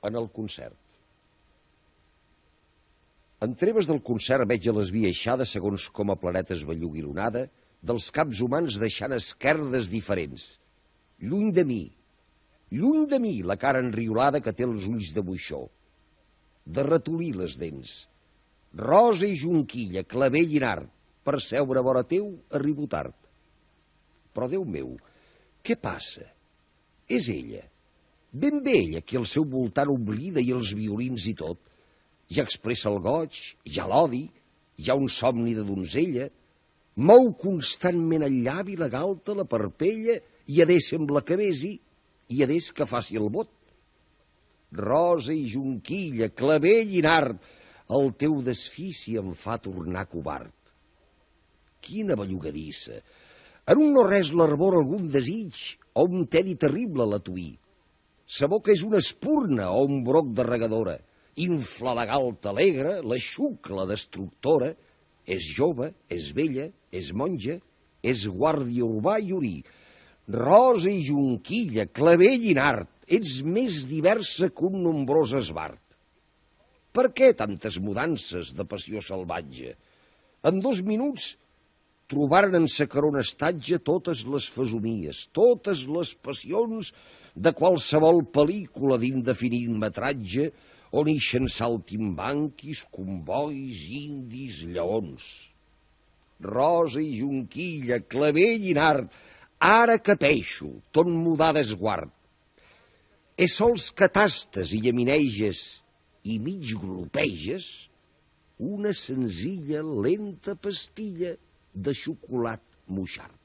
en el concert. En treves del concert veig a l'esbiaixada, segons com a planetes bellugui l'onada, dels caps humans deixant esquerdes diferents. Lluny de mi, la cara enriolada que té els ulls de moixó. De ratolí les dents. Rosa i jonquilla, clavell i nard, per seure vora teu arribo tard. Però, Déu meu, què passa? És ella. Ben bé ella, que al seu voltant oblida i els violins i tot. Ja expressa el goig, ja l'odi, ja un somni de donzella, mou constantment el llavi, la galta, la parpella, i adés sembla que besi, i adés que faci el bot. Rosa i jonquilla, clavell i nard, el teu desfici em fa tornar covard. Quina bellugadissa! En un no-res l'arbor algun desig, o un tedi terrible la tuí. Sabó que és una espurna o un broc de regadora. Infla la galta alegre, la xucla destructora. És jove, és vella, és monja, és guàrdia urbà i orí. Rosa i jonquilla, clavell i nard, ets més diversa que un nombrós esbart. Per què tantes mudances de passió salvatge? En 2 minuts trobaren en sa carona estatge totes les fesomies, totes les passions de qualsevol pel·lícula d'indefinit metratge on ixen saltimbanquis, combois, indis, lleons. Rosa i jonquilla, clavell i nard, ara capeixo, ton mudar d'esguard. És sols que tastes i llamineges i mig glopeges una senzilla, lenta pastilla de xocolat moixart.